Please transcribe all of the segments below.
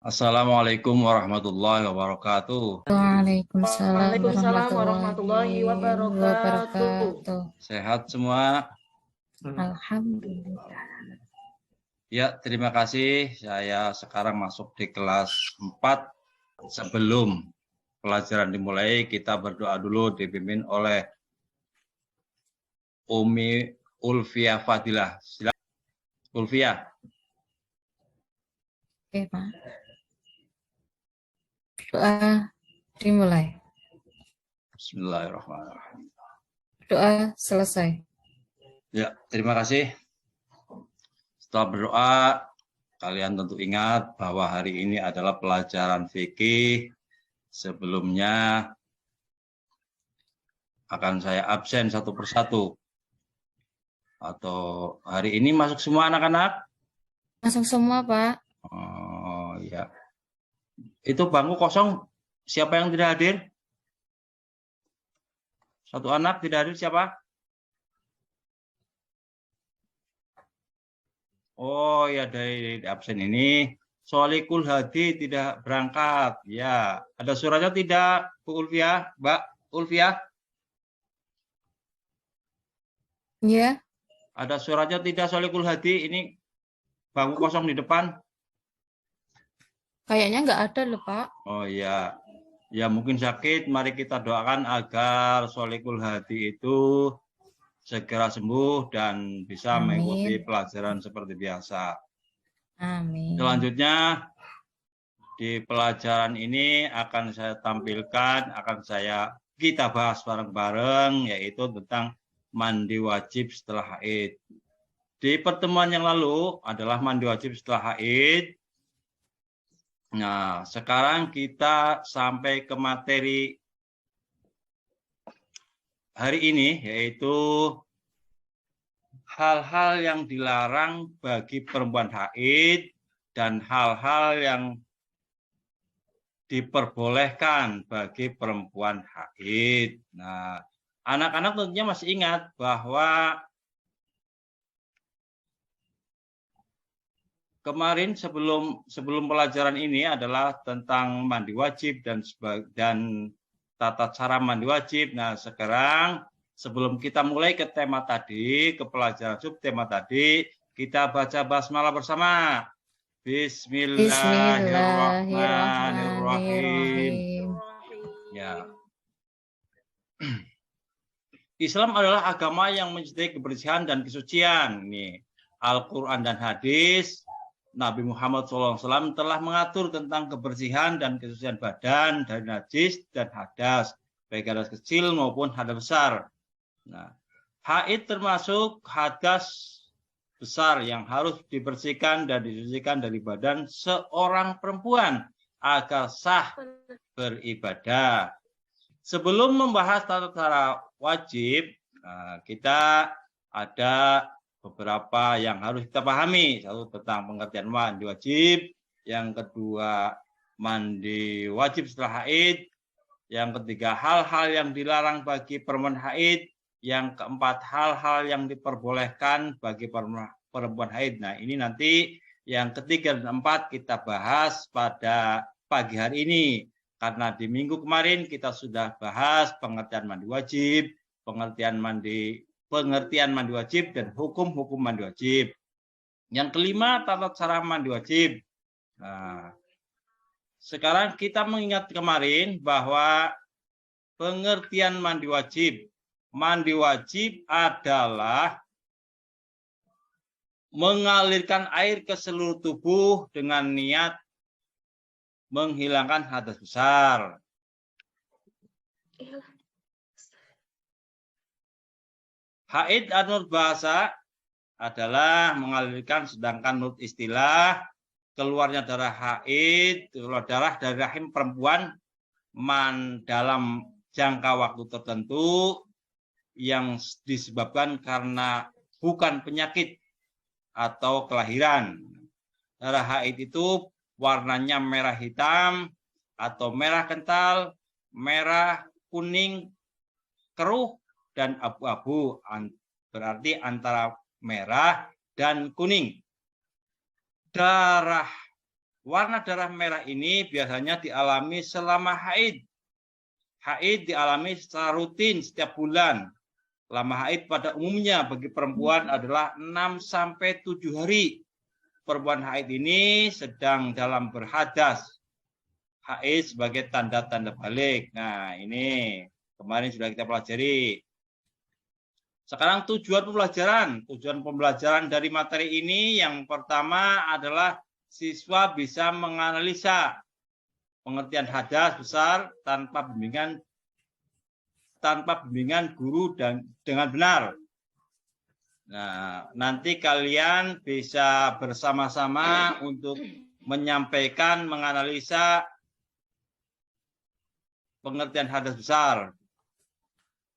Assalamualaikum warahmatullahi wabarakatuh. Waalaikumsalam Waalaikumsalam warahmatullahi warahmatullahi wabarakatuh. wabarakatuh. Sehat semua? Alhamdulillah. Ya, terima kasih. Saya sekarang masuk di kelas 4. Sebelum pelajaran dimulai, kita berdoa dulu dipimpin oleh Umi Ulfia Fadilah. Silakan Ulfia. Oke, Pak. Doa dimulai. Bismillahirrahmanirrahim. Doa selesai. Ya, terima kasih. Setelah berdoa, kalian tentu ingat bahwa hari ini adalah pelajaran fikih. Sebelumnya akan saya absen satu persatu. Atau hari ini masuk semua anak-anak? Masuk semua, Pak. Oh ya. Itu bangku kosong, siapa yang tidak hadir? Satu anak tidak hadir siapa? Oh ya, dari absen ini Solikul Hadi tidak berangkat. Ya, ada suratnya tidak, Bu Ulfia, Mbak Ulfia? Iya. Ada suratnya tidak Solikul Hadi? Ini bangku kosong di depan. Kayaknya nggak ada loh, Pak. Oh iya. Ya mungkin sakit, mari kita doakan agar Solikul Hadi itu segera sembuh dan bisa mengikuti pelajaran seperti biasa. Amin. Selanjutnya di pelajaran ini akan saya tampilkan, kita bahas bareng-bareng, yaitu tentang mandi wajib setelah haid. Di pertemuan yang lalu adalah mandi wajib setelah haid. Nah, sekarang kita sampai ke materi hari ini, yaitu hal-hal yang dilarang bagi perempuan haid dan hal-hal yang diperbolehkan bagi perempuan haid. Nah, anak-anak tentunya masih ingat bahwa kemarin sebelum pelajaran ini adalah tentang mandi wajib dan tata cara mandi wajib. Nah, sekarang sebelum kita mulai ke tema tadi, ke pelajaran subtema tadi, kita baca basmalah bersama. Bismillahirrahmanirrahim. Ya. Islam adalah agama yang mencintai kebersihan dan kesucian. Nih, Al-Quran dan hadis Nabi Muhammad SAW telah mengatur tentang kebersihan dan kesucian badan dari najis dan hadas, baik hadas kecil maupun hadas besar. Nah, haid termasuk hadas besar yang harus dibersihkan dan disucikan dari badan seorang perempuan agar sah beribadah. Sebelum membahas tata cara wajib, kita ada beberapa yang harus kita pahami. Satu, tentang pengertian mandi wajib. Yang kedua, mandi wajib setelah haid. Yang ketiga, hal-hal yang dilarang bagi perempuan haid. Yang keempat, hal-hal yang diperbolehkan bagi perempuan haid. Nah, ini nanti yang ketiga dan empat kita bahas pada pagi hari ini. Karena di minggu kemarin kita sudah bahas pengertian mandi wajib, pengertian mandi wajib dan hukum-hukum mandi wajib. Yang kelima, tata cara mandi wajib. Nah, sekarang kita mengingat kemarin bahwa pengertian mandi wajib. Mandi wajib adalah mengalirkan air ke seluruh tubuh dengan niat menghilangkan hadas besar. Haid menurut bahasa adalah mengalirkan, sedangkan menurut istilah keluarnya darah haid, keluar darah dari rahim perempuan dalam jangka waktu tertentu yang disebabkan karena bukan penyakit atau kelahiran. Darah haid itu warnanya merah hitam atau merah kental, merah kuning keruh dan abu-abu, berarti antara merah dan kuning. Darah Warna darah merah ini biasanya dialami selama haid. Haid dialami secara rutin setiap bulan. Lama haid pada umumnya bagi perempuan adalah 6-7 hari. Perempuan haid ini sedang dalam berhadas. Haid sebagai tanda-tanda balik. Nah, ini kemarin sudah kita pelajari. Sekarang tujuan pembelajaran dari materi ini yang pertama adalah siswa bisa menganalisa pengertian hadas besar tanpa bimbingan guru dan dengan benar. Nah, nanti kalian bisa bersama-sama untuk menyampaikan, menganalisa pengertian hadas besar.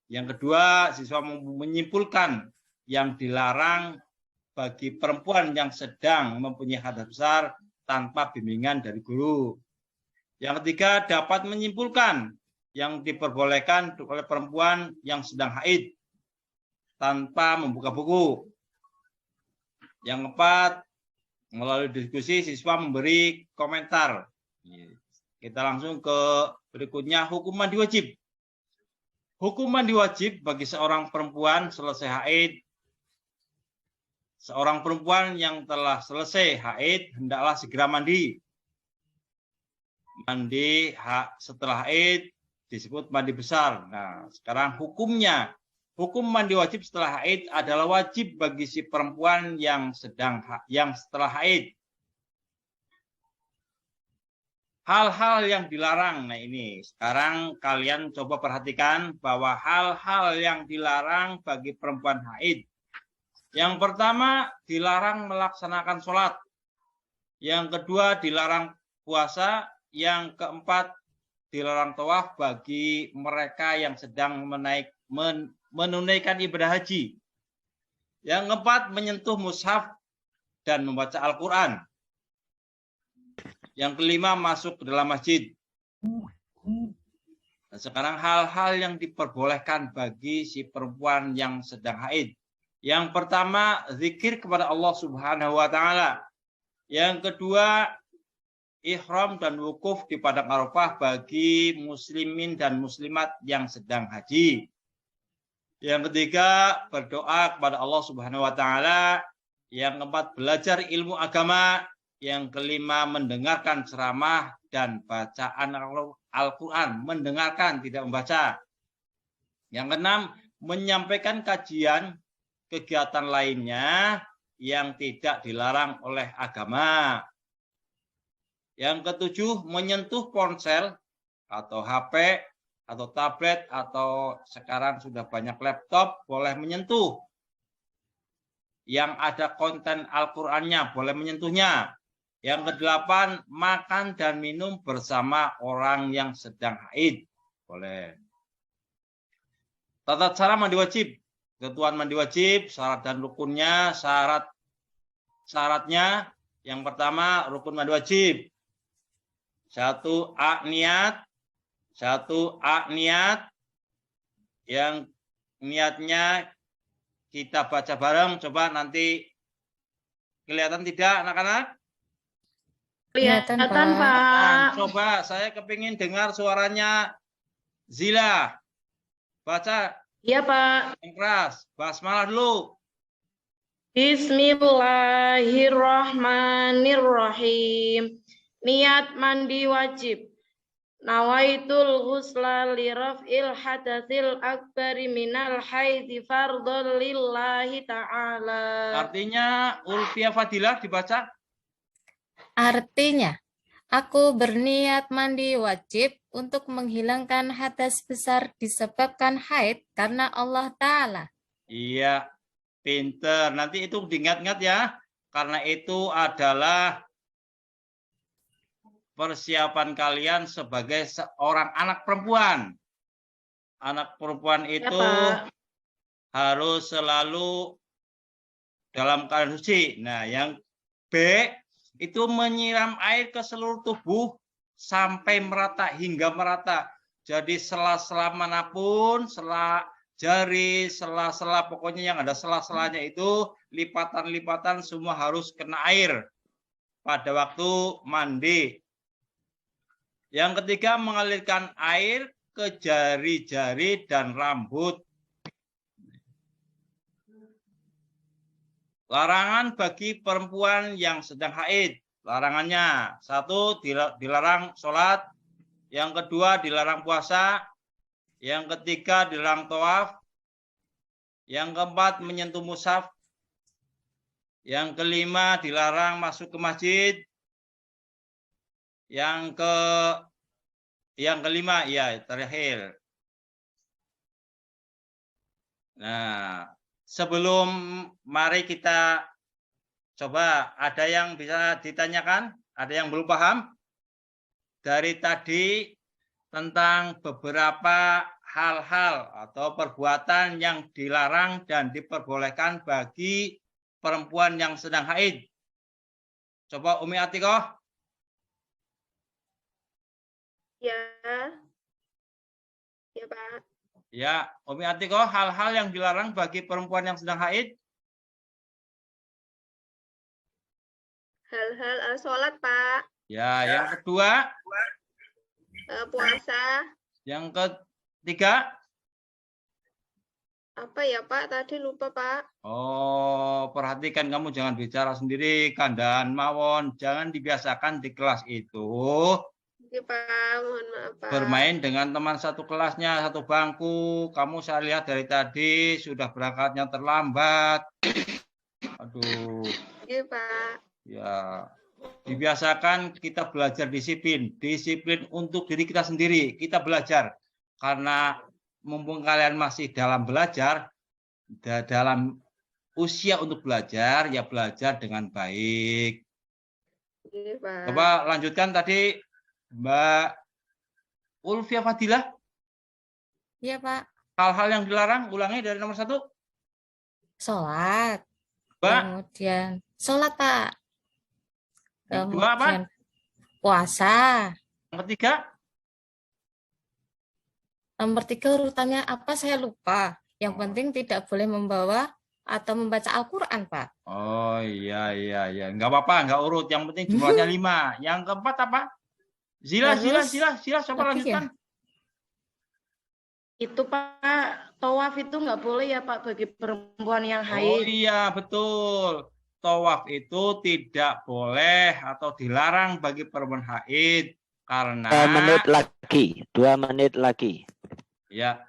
Yang kedua, siswa menyimpulkan yang dilarang bagi perempuan yang sedang mempunyai hadas besar tanpa bimbingan dari guru. Yang ketiga, dapat menyimpulkan yang diperbolehkan oleh perempuan yang sedang haid tanpa membuka buku. Yang keempat, melalui diskusi siswa memberi komentar. Kita langsung ke berikutnya, hukum mandi wajib. Hukum mandi wajib bagi seorang perempuan selesai haid. Seorang perempuan yang telah selesai haid hendaklah segera mandi. Mandi setelah haid disebut mandi besar. Nah, sekarang hukumnya. Hukum mandi wajib setelah haid adalah wajib bagi si perempuan yang setelah haid. Hal-hal yang dilarang. Nah, ini sekarang kalian coba perhatikan bahwa hal-hal yang dilarang bagi perempuan haid. Yang pertama, dilarang melaksanakan sholat. Yang kedua, dilarang puasa. Yang keempat, dilarang tawaf bagi mereka yang sedang menunaikan ibadah haji. Yang keempat, menyentuh mushaf dan membaca Al-Quran. Yang kelima, masuk ke dalam masjid. Nah, sekarang hal-hal yang diperbolehkan bagi si perempuan yang sedang haid. Yang pertama, zikir kepada Allah Subhanahu wa Ta'ala. Yang kedua, ihram dan wukuf di padang Arafah bagi muslimin dan muslimat yang sedang haji. Yang ketiga, berdoa kepada Allah Subhanahu wa Ta'ala. Yang keempat, belajar ilmu agama. Yang kelima, mendengarkan ceramah dan bacaan Al-Quran. Mendengarkan, tidak membaca. Yang keenam, menyampaikan kajian kegiatan lainnya yang tidak dilarang oleh agama. Yang ketujuh, menyentuh ponsel atau HP atau tablet atau sekarang sudah banyak laptop, boleh menyentuh. Yang ada konten Al-Qur'annya, boleh menyentuhnya. Yang kedelapan, makan dan minum bersama orang yang sedang haid, boleh. Tata cara mandi wajib. Ketentuan mandi wajib, syarat dan rukunnya, syaratnya yang pertama rukun mandi wajib. 1A niat. Yang niatnya kita baca bareng, coba nanti kelihatan tidak anak-anak? Kelihatan, Pak. Nah, coba saya kepingin dengar suaranya Zila. Baca. Iya, Pak. Yang keras. Basmalah dulu. Bismillahirrahmanirrahim. Niat mandi wajib. Nawaitul ghusla li raf'il hadatsil akbari minal haidzi fardhon lillahi ta'ala. Artinya Ulfia Fadilah dibaca. Artinya, aku berniat mandi wajib untuk menghilangkan hadas besar disebabkan haid karena Allah Ta'ala. Iya, pinter. Nanti itu diingat-ingat ya. Karena itu adalah persiapan kalian sebagai seorang anak perempuan. Anak perempuan itu harus selalu dalam keadaan suci. Nah, yang B itu menyiram air ke seluruh tubuh sampai merata, hingga merata. Jadi sela-sela manapun, sela jari, sela-sela, pokoknya yang ada sela-selanya itu, lipatan-lipatan semua harus kena air. pada waktu mandi. Yang ketiga, mengalirkan air ke jari-jari dan rambut. Larangan bagi perempuan yang sedang haid. Larangannya, 1, dilarang sholat. Yang kedua, dilarang puasa. Yang ketiga, dilarang tawaf. Yang keempat, menyentuh mushaf. Yang kelima, dilarang masuk ke masjid. Yang kelima, ya terakhir. Nah, sebelum mari kita coba, ada yang bisa ditanyakan? Ada yang belum paham? Dari tadi tentang beberapa hal-hal atau perbuatan yang dilarang dan diperbolehkan bagi perempuan yang sedang haid. Coba Umi Atikoh. Ya. Ya, Pak. Ya, Umi Atikoh, hal-hal yang dilarang bagi perempuan yang sedang haid. Hal-hal sholat, Pak. Ya, yang kedua. Puasa. Yang ketiga. Apa ya, Pak? Tadi lupa, Pak. Oh, perhatikan, kamu jangan bicara sendiri, kandaan mawon. Jangan dibiasakan di kelas itu Oke, Pak. Mohon maaf, Pak. bermain dengan teman satu kelasnya, satu bangku. Kamu saya lihat dari tadi sudah berangkatnya terlambat. Aduh. Oke, Pak. Ya, dibiasakan kita belajar disiplin. Disiplin untuk diri kita sendiri. Kita belajar. Karena mumpung kalian masih dalam belajar, dalam usia untuk belajar, ya belajar dengan baik. Oke, Pak. Coba lanjutkan tadi, Mbak Ulfia Fadilah. Iya, Pak. Hal-hal yang dilarang, ulangi dari nomor 1. Sholat. Mbak. Kemudian sholat, Pak. Yang kedua apa? Kemudian puasa. Yang ketiga. Nomor 3 urutannya apa saya lupa. Yang penting tidak boleh membawa atau membaca Al-Quran, Pak. Oh iya. Nggak apa-apa, nggak urut. Yang penting jumlahnya 5. Yang keempat apa? Zila, coba lanjutkan. Itu, Pak, tawaf itu nggak boleh ya, Pak, bagi perempuan yang Oh haid. iya, betul. Tawaf itu tidak boleh atau dilarang bagi perempuan haid. Karena 2 menit lagi. Ya.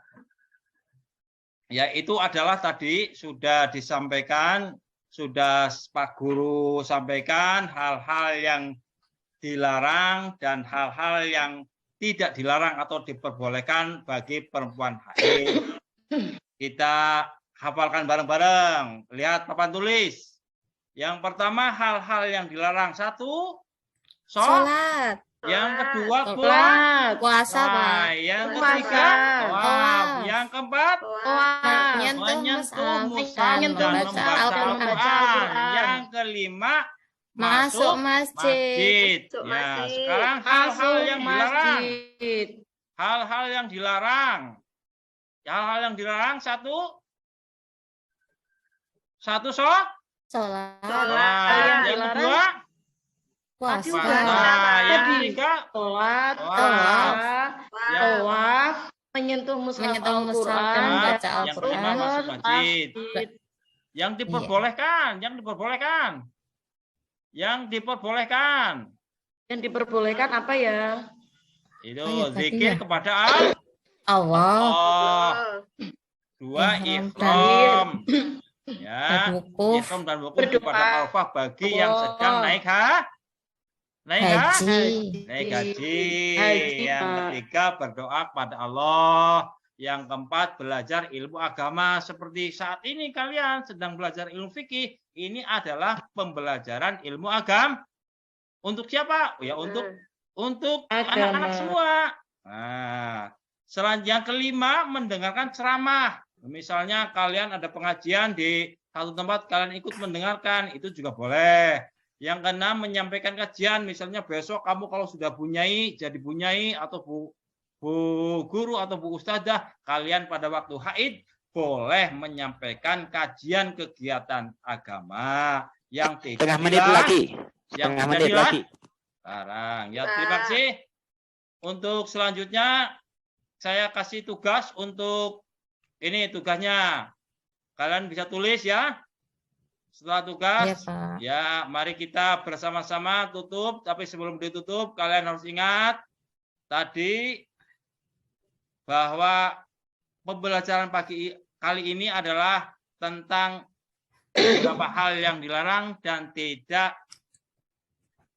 Ya, itu adalah tadi sudah disampaikan, sudah Pak Guru sampaikan hal-hal yang dilarang dan hal-hal yang tidak dilarang atau diperbolehkan bagi perempuan haid. Kita hafalkan bareng-bareng. Lihat papan tulis. Yang pertama, hal-hal yang dilarang. 1, Sholat. Yang kedua, Puasa, Pak. Yang Puasa. ketiga, tawaf. Yang keempat, menyentuh mushaf dan membaca Al-Quran. Yang kelima, Masuk masjid. Ya, sekarang hal-hal yang dilarang. Hal-hal yang dilarang. Hal-hal yang dilarang. 1, sholat. Yang kedua, Puasa. yang ketiga, tawaf, menyentuh mushaf Dan membaca yang Al-Quran. kelima masuk masjid. Yang diperbolehkan. Yang diperbolehkan apa ya? Itu Ayat zikir tadi ya. kepada Allah. Allah. 2, ikhram. Ya, Wukuf. ikhram dan wukuf kepada Arafah bagi yang sedang naik Haji. gaji. Haji, Yang Pak. ketiga, berdoa kepada Allah. Yang keempat, belajar ilmu agama. Seperti saat ini kalian sedang belajar ilmu fikih. Ini adalah pembelajaran ilmu agama. Untuk siapa? Ya untuk anak-anak semua. Nah, selanjutnya yang kelima, mendengarkan ceramah. Misalnya kalian ada pengajian di satu tempat, kalian ikut mendengarkan, itu juga boleh. Yang keenam, menyampaikan kajian. Misalnya besok kamu kalau sudah jadi bunyai atau bu guru atau bu ustadzah, kalian pada waktu haid boleh menyampaikan kajian kegiatan agama yang tidak Setengah menit lagi. Yang Setengah menit jadilah lagi. sekarang. Ya, terima kasih. Untuk selanjutnya saya kasih tugas untuk ini tugasnya. Kalian bisa tulis ya. Setelah tugas, Ya, Pak. ya mari kita bersama-sama tutup. Tapi sebelum ditutup, kalian harus ingat tadi bahwa pembelajaran pagi kali ini adalah tentang beberapa hal yang dilarang dan tidak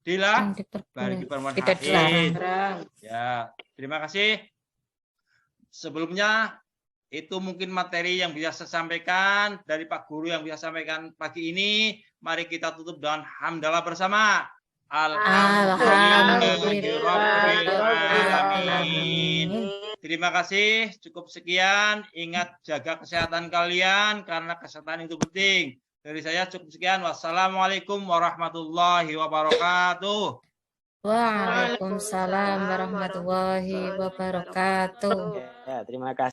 Yang diperbolehkan. bagi perempuan Tidak haid. dilarang. Ya, terima kasih. Sebelumnya itu mungkin materi yang bisa saya sampaikan dari Pak Guru yang bisa sampaikan pagi ini. Mari kita tutup dengan hamdalah bersama. Alhamdulillahirrahmanirrahim. Terima kasih. Cukup sekian. Ingat jaga kesehatan kalian karena kesehatan itu penting. Dari saya cukup sekian. Wassalamualaikum warahmatullahi wabarakatuh. Waalaikumsalam warahmatullahi wabarakatuh. Ya, terima kasih.